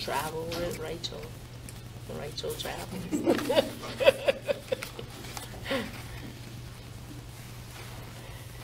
travel with Rachel. Rachel travels.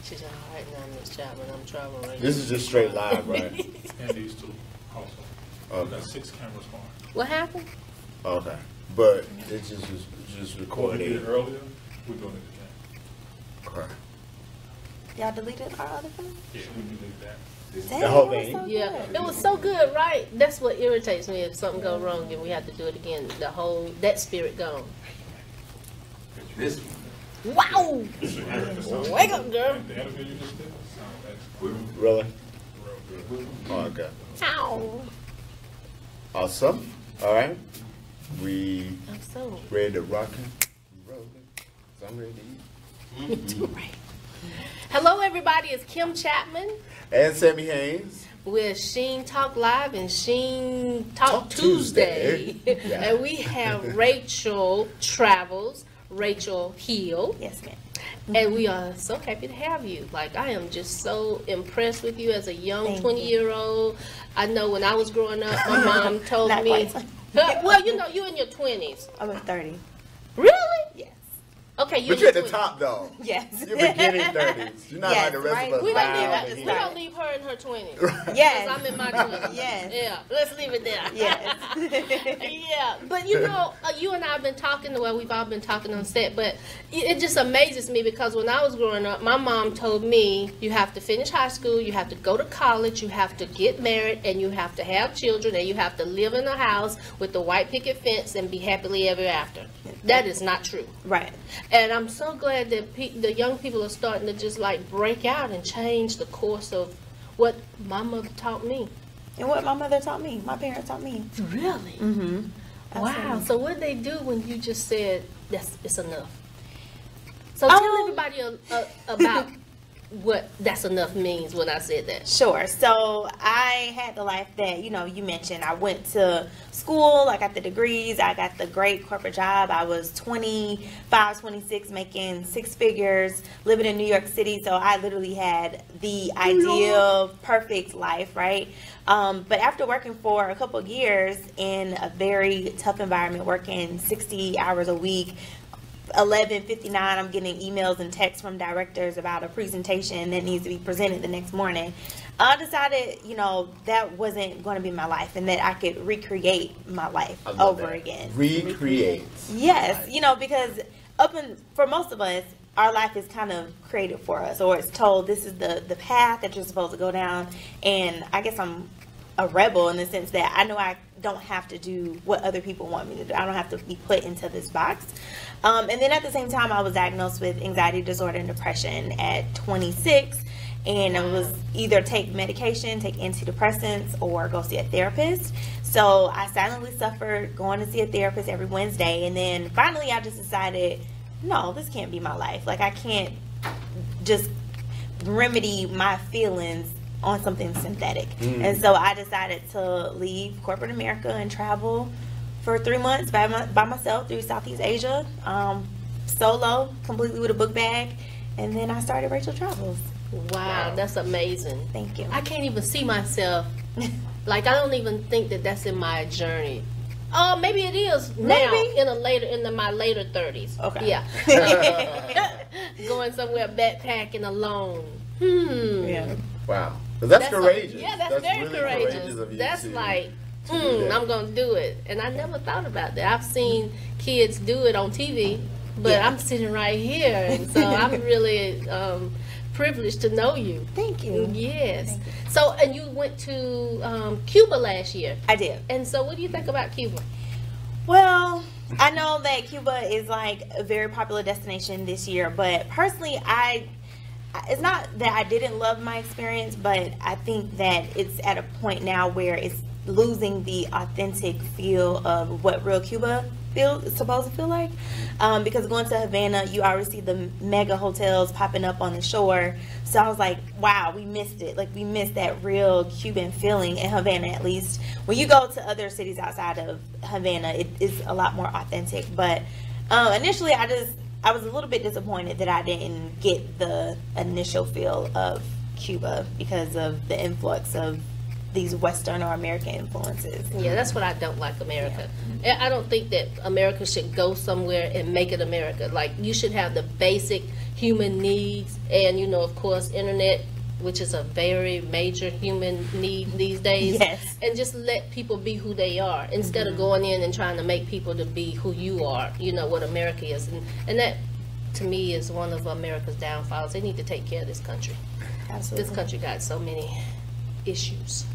She said, all right, now, Miss Chapman, I'm traveling right This is just straight live, right? And these two also. We got 6 cameras on. What happened? Okay. But it's just What we recorded. did earlier, we're doing it again. Okay. Y'all deleted our other phone? Yeah, we did that. Dang, The whole it was thing? so Yeah, good. it was so good, right? That's what irritates me. If something goes wrong and we have to do it again, that spirit gone. This Wow! Wake up, girl. The interview you just did sounded excellent. Really? Real good. Oh, okay. Ow. Awesome. All right. We I'm so ready to rock and roll it. So I'm ready to eat. right. Hello, everybody. It's Kim Chapman And Sammie Haynes. with Sheen Talk Live and Sheen Talk Talk Tuesday. Tuesday. Yeah. And we have Rachel Travels, Rachel Hill. Yes, ma'am. And we are so happy to have you. Like, I am just so impressed with you as a young Thank 20-year-old. I know when I was growing up, my mom told Not me, quite. well, you know, you in your 20s. I'm at 30. Really? Yes. Okay, But you're at the top, though. Yes. You're beginning 30s. You're not Yes, like the rest right. of us. We don't, down leave, in we here. don't leave her in her 20s. Yes. Because I'm in my 20s. Yes. Yeah, let's leave it there. Yes. Yeah, but you know, you and I have been talking, well, we've all been talking on set, but it just amazes me because when I was growing up, my mom told me you have to finish high school, you have to go to college, you have to get married, and you have to have children, and you have to live in a house with the white picket fence and be happily ever after. That is not true. Right. And I'm so glad that the young people are starting to just like break out and change the course of what my mother taught me. And what my mother taught me, my parents taught me. Really? Mm-hmm. Wow. So what did they do when you just said it's enough? So tell everybody about what that's enough means when I said that. Sure. So I had the life that, you know, you mentioned. I went to school, I got the degrees, I got the great corporate job. I was 25, 26, making 6 figures, living in New York City. So I literally had the ideal, perfect life, right? But after working for a couple of years in a very tough environment, working 60 hours a week, 11:59, I'm getting emails and texts from directors about a presentation that needs to be presented the next morning. I decided, you know, that wasn't going to be my life and that I could recreate my life over again. Recreate. Yes, you know, because for most of us, our life is kind of created for us, or it's told this is the path that you're supposed to go down. And I guess I'm a rebel in the sense that I know I don't have to do what other people want me to do. I don't have to be put into this box. And then at the same time, I was diagnosed with anxiety disorder and depression at 26. And it was either take medication, take antidepressants, or go see a therapist. So I silently suffered going to see a therapist every Wednesday. And then finally, I just decided, no, this can't be my life. Like, I can't just remedy my feelings on something synthetic. And so I decided to leave corporate America and travel for 3 months by myself through Southeast Asia, solo, completely with a book bag. And then I started Rachel Travels. Wow, that's amazing. Thank you. I can't even see myself. Like, I don't even think that that's in my journey. Oh, maybe it is now in my later 30s. Okay. Yeah. Going somewhere backpacking alone. Yeah. Wow. That's courageous. Yeah, that's very really courageous. of you That's to like, do that. I'm going to do it. And I never thought about that. I've seen kids do it on TV, but Yeah. I'm sitting right here. And so I'm really privileged to know you. Thank you. Yes. Thank you. So, and you went to Cuba last year. I did. And so what do you think about Cuba? Well, I know that Cuba is like a very popular destination this year, but personally, it's not that I didn't love my experience, but I think that it's at a point now where it's losing the authentic feel of what real Cuba is supposed to feel like. Because going to Havana, you already see the mega hotels popping up on the shore. So I was like, wow, we missed it. Like, we missed that real Cuban feeling in Havana, at least. When you go to other cities outside of Havana, it is a lot more authentic. But initially, I was a little bit disappointed that I didn't get the initial feel of Cuba because of the influx of these Western or American influences. Yeah, that's what I don't like America. I don't think that America should go somewhere and make it America. Like, you should have the basic human needs, and, you know, of course, internet, which is a very major human need these days. Yes. And just let people be who they are instead of going in and trying to make people to be who you are, you know, what America is. And that, to me, is one of America's downfalls. They need to take care of this country. Absolutely. This country got so many issues.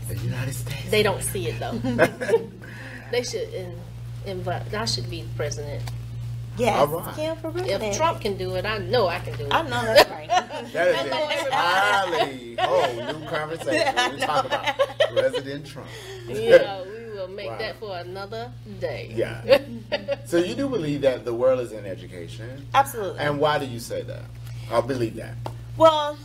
The United States. They don't see it, though. They should invite, I should be president. Yes, All right. Kim for president. If Trump can do it, I know I can do it. I know that's right. That is Hello, a highly new conversation. We talk about President Trump. Yeah, we will make Wow. that for another day. Yeah. So you do believe that the world is in education? Absolutely. And why do you say that? I believe that. Well,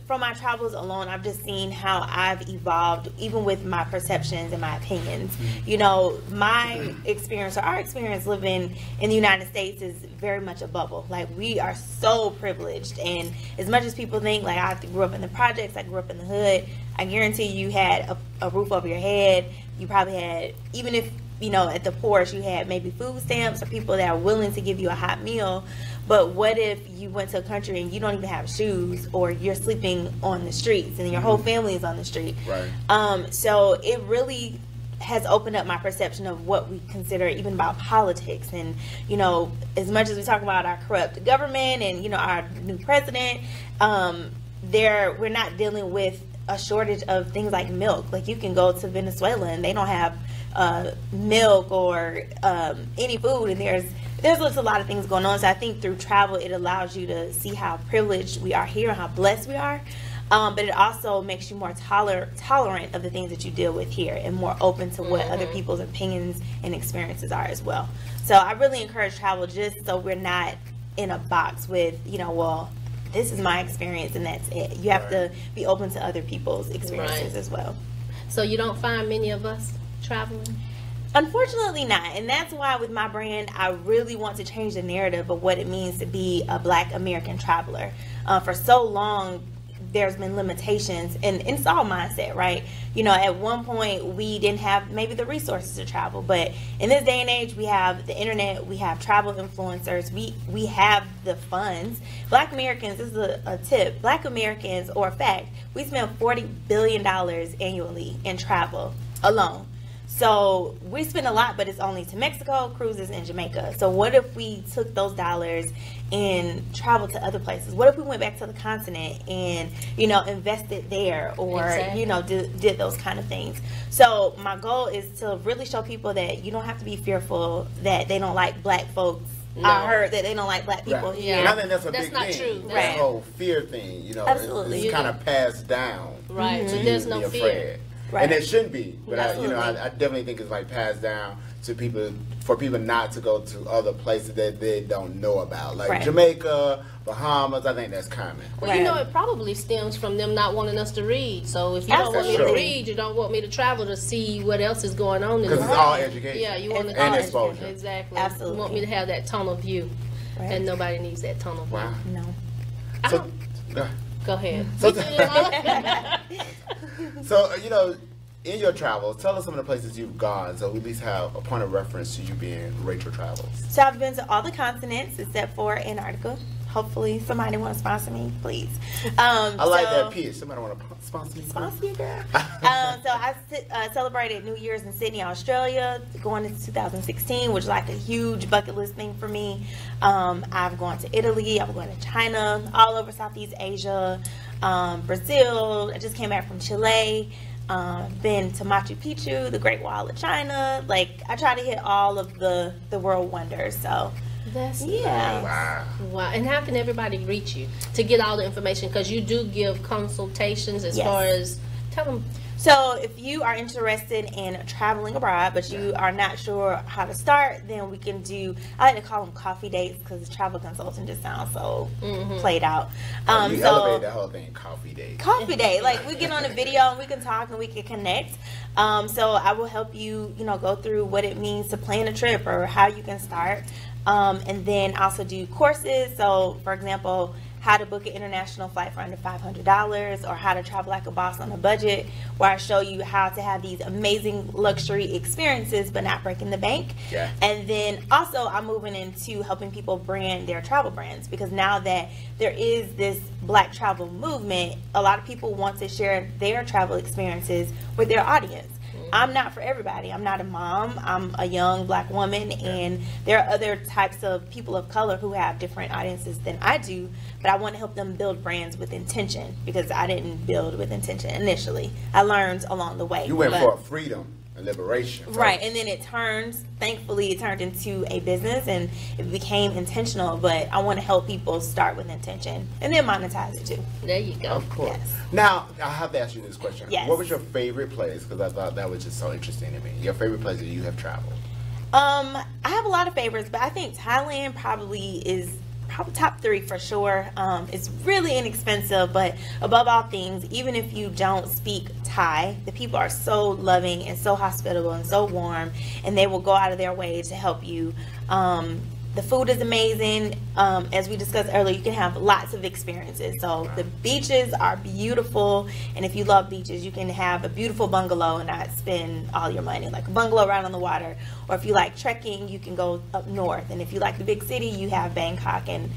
from my travels alone, I've just seen how I've evolved, even with my perceptions and my opinions. You know, my experience, or our experience living in the United States is very much a bubble. Like, we are so privileged. And as much as people think, like, I grew up in the projects, I grew up in the hood, I guarantee you had a roof over your head. You probably had, even if, you know, at the poorest, you had maybe food stamps or people that are willing to give you a hot meal. But what if you went to a country and you don't even have shoes, or you're sleeping on the streets and your whole family is on the street? Right. So it really has opened up my perception of what we consider even about politics. And, you know, as much as we talk about our corrupt government and, you know, our new president, we're not dealing with a shortage of things like milk. Like, you can go to Venezuela and they don't have milk or any food, and there's a lot of things going on. So I think through travel, it allows you to see how privileged we are here and how blessed we are. But it also makes you more tolerant of the things that you deal with here, and more open to what other people's opinions and experiences are as well. So I really encourage travel, just so we're not in a box with, you know, well, this is my experience and that's it. You have to be open to other people's experiences as well. So you don't find many of us traveling? Unfortunately not, and that's why with my brand I really want to change the narrative of what it means to be a Black American traveler. For so long there's been limitations, and it's all mindset, right? You know, at one point we didn't have maybe the resources to travel, but in this day and age we have the internet, we have travel influencers, we have the funds. Black Americans, this is a tip, Black Americans, or a fact, we spend $40 billion annually in travel alone. So we spend a lot, but it's only to Mexico, cruises, and Jamaica. So what if we took those dollars and traveled to other places? What if we went back to the continent and, you know, invested there, or, you know, did those kind of things? So my goal is to really show people that you don't have to be fearful that they don't like Black folks. No. I heard that they don't like Black people here. And I think that's a big not thing. true. That whole fear thing, you know, Absolutely. it's kind of passed down. Right. To There's you no to be fear. afraid. Right. And it shouldn't be, but I Absolutely. definitely think it's like passed down to people, for people not to go to other places that they don't know about, like Jamaica, Bahamas. I think that's common. Well, you know, it probably stems from them not wanting us to read. So if you don't want me to read, you don't want me to travel to see what else is going on in the world. Because it's all education. Yeah, you want to and exposure. Exactly. Absolutely. You want me to have that tunnel view, and nobody needs that tunnel view. Wow. No. So, Go ahead. So, you know, in your travels, tell us some of the places you've gone, so we at least have a point of reference to you being Rachel Travels. So I've been to all the continents except for Antarctica. Hopefully somebody want to sponsor me, please. I like that pitch. Somebody want to sponsor me? Sponsor you, girl. So I celebrated New Year's in Sydney, Australia, going into 2016, which is like a huge bucket list thing for me. I've gone to Italy. I'm going to China, all over Southeast Asia, Brazil. I just came back from Chile. Been to Machu Picchu, the Great Wall of China. Like, I try to hit all of the world wonders. So That's Wow. Wow. And how can everybody reach you to get all the information? Because you do give consultations as far as, tell them. So if you are interested in traveling abroad, but you are not sure how to start, then we can do, I like to call them coffee dates, because travel consultant just sounds so played out. You elevated that whole thing, coffee date. Coffee date. Like, we get on a video and we can talk and we can connect. So I will help you, you know, go through what it means to plan a trip or how you can start. And then also do courses. So, for example, how to book an international flight for under $500, or how to travel like a boss on a budget, where I show you how to have these amazing luxury experiences but not breaking the bank. Yeah. And then also I'm moving into helping people brand their travel brands, because now that there is this Black travel movement, a lot of people want to share their travel experiences with their audience. I'm not for everybody. I'm not a mom. I'm a young Black woman, and there are other types of people of color who have different audiences than I do, but I want to help them build brands with intention, because I didn't build with intention initially. I learned along the way. You went for freedom and liberation. Right, and then thankfully it turned into a business, and it became intentional, but I want to help people start with intention and then monetize it too. There you go. Of course. Yes. Now, I have to ask you this question. Yes. What was your favorite place? Because I thought that was just so interesting to me. Your favorite place that you have traveled? I have a lot of favorites, but I think Thailand probably is top 3 for sure. It's really inexpensive, but above all things, even if you don't speak Thai, the people are so loving and so hospitable and so warm, and they will go out of their way to help you. The food is amazing. As we discussed earlier, you can have lots of experiences. So the beaches are beautiful, and if you love beaches, you can have a beautiful bungalow and not spend all your money, like a bungalow right on the water. Or if you like trekking, you can go up north. And if you like the big city, you have Bangkok and,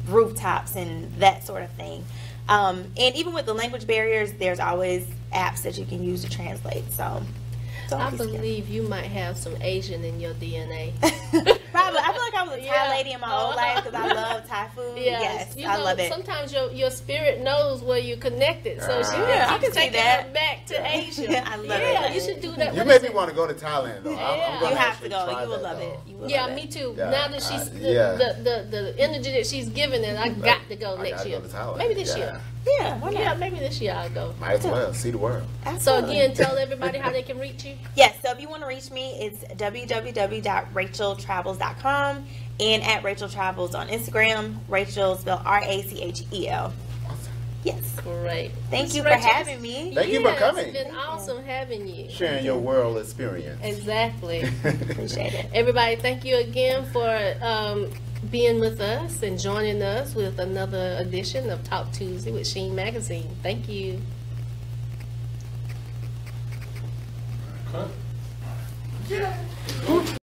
rooftops and that sort of thing. And even with the language barriers, there's always apps that you can use to translate. So I believe you might have some Asian in your DNA. Probably. I feel like I was a Thai lady in my old life because I love Thai food. Yes, I love it. Sometimes your spirit knows where you're connected. So I can see that. Back to Asia. I love it. Yeah, you should do that. You made me want to go to Thailand, though. Yeah. You have to go. You will love it. Me too. Yeah. Now that she's the energy that she's giving it, I got to go next year. Maybe this year. Yeah, why not? Yeah, maybe this year I'll go. Might as well see the world. Absolutely. So again, tell everybody how they can reach you. Yes, so if you want to reach me, it's www.racheltravels.com and at Rachel Travels on Instagram. Rachel spelled Rachel. Yes. Great. Thank you for having me. Thank you for coming. It's been awesome having you. Sharing your world experience. Exactly. Appreciate it. Everybody, thank you again for being with us and joining us with another edition of Talk Tuesday with Sheen Magazine. Thank you. Cut. Yeah.